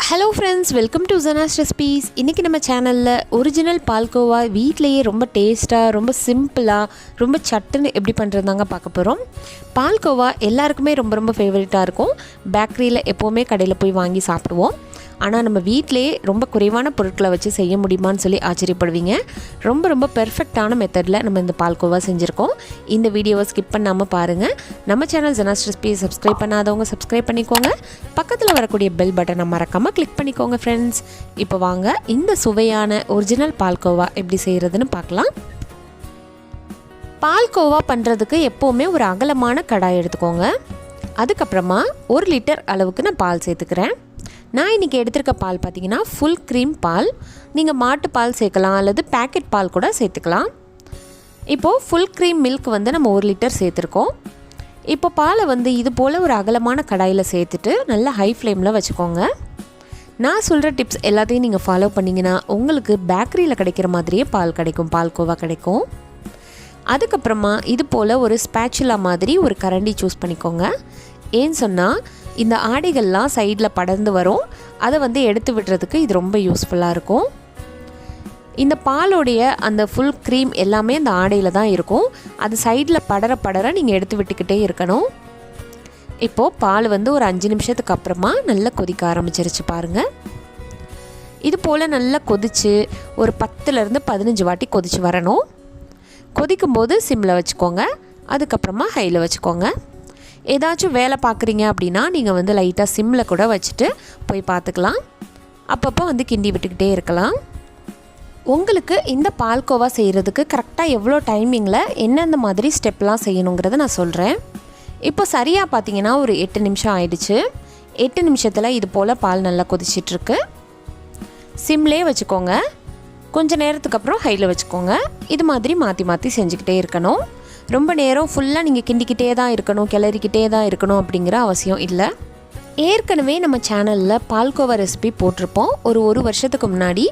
Hello friends, welcome to Janas recipes. இன்றைக்கி நம்ம சேனலில் ஒரிஜினல் பால்கோவா வீட்டிலையே ரொம்ப டேஸ்ட்டாக, ரொம்ப சிம்பிளாக, ரொம்ப சட்டுன்னு எப்படி பண்ணுறதாங்க பார்க்க போகிறோம். பால்கோவா எல்லாருக்குமே ரொம்ப ரொம்ப ஃபேவரட்டாக இருக்கும். பேக்கரியில் எப்போவுமே கடையில் போய் வாங்கி சாப்பிடுவோம். ஆனால் நம்ம வீட்டிலே ரொம்ப குறைவான பொருட்களை வச்சு செய்ய முடியுமான்னு சொல்லி ஆச்சரியப்படுவீங்க. ரொம்ப ரொம்ப பெர்ஃபெக்டான மெத்தடில் நம்ம இந்த பால்கோவா செஞ்சுருக்கோம். இந்த வீடியோவை ஸ்கிப் பண்ணாமல் பாருங்கள். நம்ம சேனல் ஜனாஸ் ரெசிபீஸ் சப்ஸ்கிரைப் பண்ணாதவங்க சப்ஸ்கிரைப் பண்ணிக்கோங்க. பக்கத்தில் வரக்கூடிய பெல் பட்டனை மறக்காமல் கிளிக் பண்ணிக்கோங்க ஃப்ரெண்ட்ஸ். இப்போ வாங்க இந்த சுவையான ஒரிஜினல் பால்கோவா எப்படி செய்கிறதுன்னு பார்க்கலாம். பால்கோவா பண்ணுறதுக்கு எப்போவுமே ஒரு அகலமான கடாய் எடுத்துக்கோங்க. அதுக்கப்புறமா 1 லிட்டர் அளவுக்கு நான் பால் சேர்த்துக்கிறேன். நான் இன்றைக்கி எடுத்திருக்க பால் பார்த்திங்கன்னா ஃபுல் க்ரீம் பால். நீங்கள் மாட்டு பால் சேர்க்கலாம் அல்லது பேக்கெட் பால் கூட சேர்த்துக்கலாம். இப்போது ஃபுல் க்ரீம் மில்க் நம்ம 1 லிட்டர் சேர்த்துருக்கோம். இப்போ பாலை இது போல் ஒரு அகலமான கடாயில் சேர்த்துட்டு நல்லா ஹை ஃப்ளேமில் வச்சுக்கோங்க. நான் சொல்கிற டிப்ஸ் எல்லாத்தையும் நீங்கள் ஃபாலோ பண்ணிங்கன்னா உங்களுக்கு பேக்கரியில் கிடைக்கிற மாதிரியே பால் கிடைக்கும், பால்கோவா கிடைக்கும். அதுக்கப்புறமா இது போல் ஒரு ஸ்பேச்சுலா மாதிரி ஒரு கரண்டி சூஸ் பண்ணிக்கோங்க. ஏன்னு சொன்னால் இந்த ஆடைகள்லாம் சைடில் படர்ந்து வரும். அதை எடுத்து விடுறதுக்கு இது ரொம்ப யூஸ்ஃபுல்லாக இருக்கும். இந்த பாலோடைய அந்த ஃபுல் க்ரீம் எல்லாமே அந்த ஆடையில் தான் இருக்கும். அது சைடில் படர நீங்கள் எடுத்து விட்டுக்கிட்டே இருக்கணும். இப்போது பால் ஒரு 5 நிமிஷத்துக்கு அப்புறமா நல்லா கொதிக்க ஆரம்பிச்சிருச்சு பாருங்கள். இது போல் நல்லா கொதித்து ஒரு 10லேருந்து 15 வாட்டி கொதித்து வரணும். கொதிக்கும்போது சிம்மில் வச்சுக்கோங்க. அதுக்கப்புறமா ஹையில் வச்சுக்கோங்க. ஏதாச்சும் வேலை பார்க்குறீங்க அப்படின்னா நீங்கள் லைட்டாக சிம்மில் கூட வச்சுட்டு போய் பார்த்துக்கலாம். அப்பப்போ கிண்டி விட்டுக்கிட்டே இருக்கலாம். உங்களுக்கு இந்த பால்கோவா செய்கிறதுக்கு கரெக்டாக எவ்வளோ டைமிங்கில் எந்தெந்த மாதிரி ஸ்டெப்லாம் செய்யணுங்கிறத நான் சொல்கிறேன். இப்போ சரியாக பார்த்தீங்கன்னா ஒரு 8 நிமிஷம் ஆயிடுச்சு. 8 நிமிஷத்தில் இது போல் பால் நல்லா கொதிச்சிட்ருக்கு. சிம்லேயே வச்சுக்கோங்க. கொஞ்சம் நேரத்துக்கு அப்புறம் ஹையில் வச்சுக்கோங்க. இது மாதிரி மாற்றி மாற்றி செஞ்சுக்கிட்டே இருக்கணும். ரொம்ப நேரம் ஃபுல்லாக நீங்கள் கிண்டிக்கிட்டே தான் இருக்கணும், கிளறிக்கிட்டே தான் இருக்கணும் அப்படிங்கிற அவசியம் இல்லை. ஏற்கனவே நம்ம சேனலில் பால்கோவா ரெசிபி போட்டிருப்போம் ஒரு வருஷத்துக்கு முன்னாடி.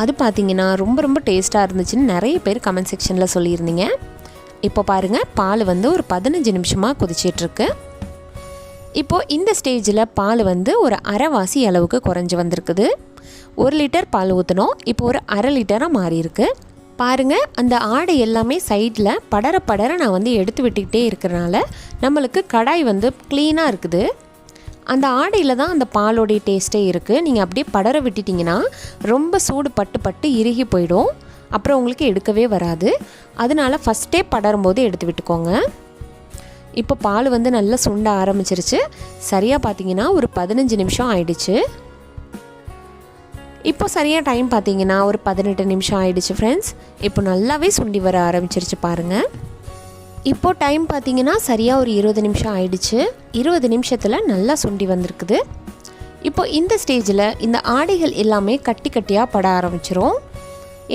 அது பார்த்திங்கன்னா ரொம்ப ரொம்ப டேஸ்ட்டாக இருந்துச்சுன்னு நிறைய பேர் கமெண்ட் செக்ஷனில் சொல்லியிருந்தீங்க. இப்போ பாருங்கள், பால் ஒரு 15 நிமிஷமாக கொதிச்சிட்ருக்கு. இப்போது இந்த ஸ்டேஜில் பால் ஒரு அரைவாசி அளவுக்கு குறைஞ்சி வந்திருக்குது. 1 லிட்டர் பால் ஊற்றணும். இப்போ ஒரு 1/2 லிட்டராக மாறி இருக்கு பாருங்கள். அந்த ஆடை எல்லாமே சைடில் படர நான் எடுத்து விட்டுக்கிட்டே இருக்கிறனால நம்மளுக்கு கடாய் க்ளீனாக இருக்குது. அந்த ஆடையில் தான் அந்த பாலோடைய டேஸ்ட்டே இருக்குது. நீங்கள் அப்படியே படர விட்டுட்டிங்கன்னா ரொம்ப சூடு பட்டு இறுகி போயிடும். அப்புறம் உங்களுக்கு எடுக்கவே வராது. அதனால் ஃபஸ்ட்டே படரும்போது எடுத்து விட்டுக்கோங்க. இப்போ பால் நல்லா சுண்ட ஆரம்பிச்சிருச்சு. சரியாக பார்த்தீங்கன்னா ஒரு 15 நிமிஷம் ஆயிடுச்சு. இப்போ சரியாக டைம் பார்த்தீங்கன்னா ஒரு 18 நிமிஷம் ஆயிடுச்சு ஃப்ரெண்ட்ஸ். இப்போ நல்லாவே சுண்டி வர ஆரம்பிச்சிருச்சு பாருங்கள். இப்போது டைம் பார்த்தீங்கன்னா சரியாக ஒரு 20 நிமிஷம் ஆயிடுச்சு. 20 நிமிஷத்தில் நல்லா சுண்டி வந்திருக்குது. இப்போ இந்த ஸ்டேஜில் இந்த ஆடைகள் எல்லாமே கட்டி கட்டியாக பட ஆரம்பிச்சிரும்.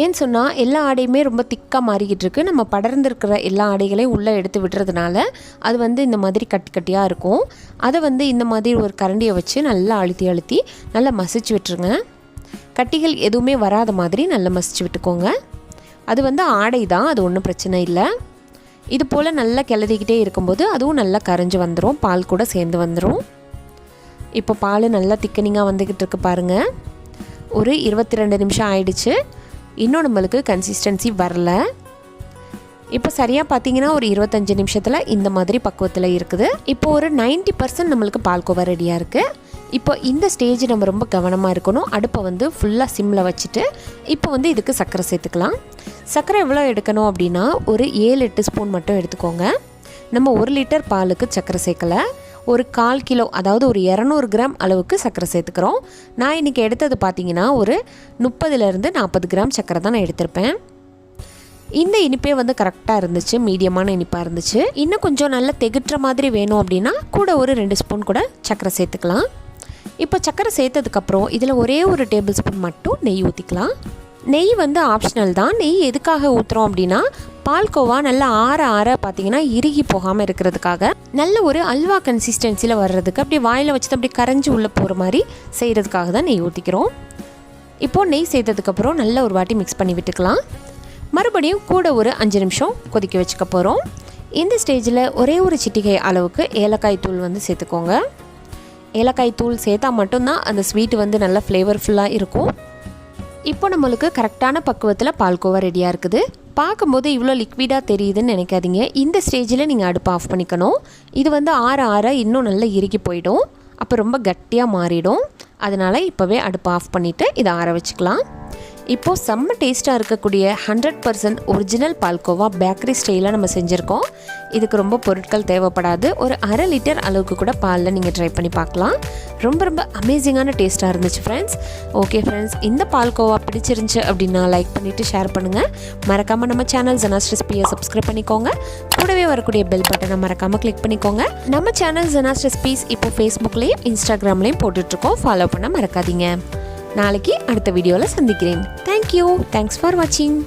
ஏன்னு சொன்னால் எல்லா ஆடையுமே ரொம்ப திக்காக மாறிக்கிட்டு இருக்குது. நம்ம படர்ந்துருக்கிற எல்லா ஆடைகளையும் உள்ளே எடுத்து விடுறதுனால அது இந்த மாதிரி கட்டி கட்டியாக இருக்கும். அதை இந்த மாதிரி ஒரு கரண்டியை வச்சு நல்லா அழுத்தி நல்லா மசிச்சு விட்டுருங்க. கட்டிகள் எதுவுமே வராத மாதிரி நல்லா மசிச்சு விட்டுக்கோங்க. அது ஆடை தான், அது ஒன்றும் பிரச்சனை இல்லை. இது போல் நல்லா கிளறிக்கிட்டே இருக்கும்போது அதுவும் நல்லா கரைஞ்சி வந்துடும், பால் கூட சேர்ந்து வந்துடும். இப்போ பால் நல்லா திக்கனிங்காக வந்துக்கிட்டு இருக்கு பாருங்கள். ஒரு 22 நிமிஷம் ஆயிடுச்சு. இன்னும் நம்மளுக்கு கன்சிஸ்டன்சி வரல. இப்போ சரியாக பார்த்தீங்கன்னா ஒரு 25 நிமிஷத்தில் இந்த மாதிரி பக்குவத்தில் இருக்குது. இப்போ ஒரு 90% நம்மளுக்கு பால்கோவா ரெடியாக இருக்குது. இப்போ இந்த ஸ்டேஜ் நம்ம ரொம்ப கவனமாக இருக்கணும். அடுப்பை ஃபுல்லாக சிம்மில் வச்சுட்டு இப்போ இதுக்கு சர்க்கரை சேர்த்துக்கலாம். சர்க்கரை எவ்வளோ எடுக்கணும் அப்படின்னா ஒரு 7-8 ஸ்பூன் மட்டும் எடுத்துக்கோங்க. நம்ம 1 லிட்டர் பாலுக்கு சர்க்கரை சேர்க்கலை. ஒரு 1/4 கிலோ, அதாவது ஒரு 200 கிராம் அளவுக்கு சர்க்கரை சேர்த்துக்கிறோம். நான் இன்றைக்கி எடுத்தது பார்த்திங்கன்னா ஒரு 30லேருந்து 40 கிராம் சர்க்கரை தான் நான் எடுத்திருப்பேன். இந்த இனிப்பே கரெக்டாக இருந்துச்சு, மீடியமான இனிப்பாக இருந்துச்சு. இன்னும் கொஞ்சம் நல்லா திகட்டுற மாதிரி வேணும் அப்படின்னா கூட ஒரு 2 ஸ்பூன் கூட சர்க்கரை சேர்த்துக்கலாம். இப்போ சர்க்கரை சேர்த்ததுக்கப்புறம் இதில் ஒரே ஒரு டேபிள் ஸ்பூன் மட்டும் நெய் ஊற்றிக்கலாம். நெய் ஆப்ஷனல் தான். நெய் எதுக்காக ஊற்றுறோம் அப்படின்னா பால்கோவா நல்லா ஆற பார்த்தீங்கன்னா இறுகி போகாமல் இருக்கிறதுக்காக, நல்ல ஒரு அல்வா கன்சிஸ்டன்சியில் வர்றதுக்கு, அப்படியே வாயில் வச்சுட்டு அப்படியே கரைஞ்சி உள்ளே போகிற மாதிரி செய்கிறதுக்காக தான் நெய் ஊற்றிக்கிறோம். இப்போது நெய் சேர்த்ததுக்கப்புறம் நல்லா ஒரு வாட்டி மிக்ஸ் பண்ணி விட்டுக்கலாம். மறுபடியும் கூட ஒரு 5 நிமிஷம் கொதிக்க வச்சுக்க போகிறோம். இந்த ஸ்டேஜில் ஒரே ஒரு சிட்டிகை அளவுக்கு ஏலக்காய் தூள் சேர்த்துக்கோங்க. ஏலக்காய் தூள் சேர்த்தா மட்டும்தான் அந்த ஸ்வீட் வந்து நல்லா ஃப்ளேவர்ஃபுல்லாக இருக்கும். இப்போ நம்மளுக்கு கரெக்டான பக்குவத்தில் பால்கோவா ரெடியாக இருக்குது. பார்க்கும்போது இவ்வளோ லிக்விடாக தெரியுதுன்னு நினைக்காதீங்க. இந்த ஸ்டேஜில் நீங்கள் அடுப்பை ஆஃப் பண்ணிக்கணும். இது வந்து ஆற ஆற இன்னும் நல்லா இறுக்கி போயிடும். அப்போ ரொம்ப கட்டியாக மாறிடும். அதனால் இப்போவே அடுப்பை ஆஃப் பண்ணிவிட்டு இதை ஆற வச்சுக்கலாம். இப்போது செம்ம டேஸ்ட்டாக இருக்கக்கூடிய 100% ஒரிஜினல் பால்கோவா பேக்கரி ஸ்டைலில் நம்ம செஞ்சுருக்கோம். இதுக்கு ரொம்ப பொருட்கள் தேவைப்படாது. ஒரு அரை லிட்டர் அளவுக்கு கூட பாலில் நீங்கள் ட்ரை பண்ணி பார்க்கலாம். ரொம்ப ரொம்ப அமேசிங்கான டேஸ்ட்டாக இருந்துச்சு ஃப்ரெண்ட்ஸ். ஓகே ஃப்ரெண்ட்ஸ், இந்த பால்கோவா பிடிச்சிருந்துச்சு அப்படின்னா லைக் பண்ணிவிட்டு ஷேர் பண்ணுங்கள். மறக்காமல் நம்ம சேனல் ஜனாஸ் ரெசிபியை சப்ஸ்கிரைப் பண்ணிக்கோங்க. கூடவே வரக்கூடிய பெல் பட்டனை மறக்காமல் கிளிக் பண்ணிக்கோங்க. நம்ம சேனல் ஜனாஸ் ரெசிபிஸ் இப்போ ஃபேஸ்புக்லேயும் இன்ஸ்டாகிராம்லேயும் போட்டுட்ருக்கோம். ஃபாலோ பண்ண மறக்காதீங்க. நாளைக்கு அடுத்த வீடியோவில் சந்திக்கிறேன். தேங்க்யூ. தேங்க்ஸ் ஃபார் வாட்சிங்.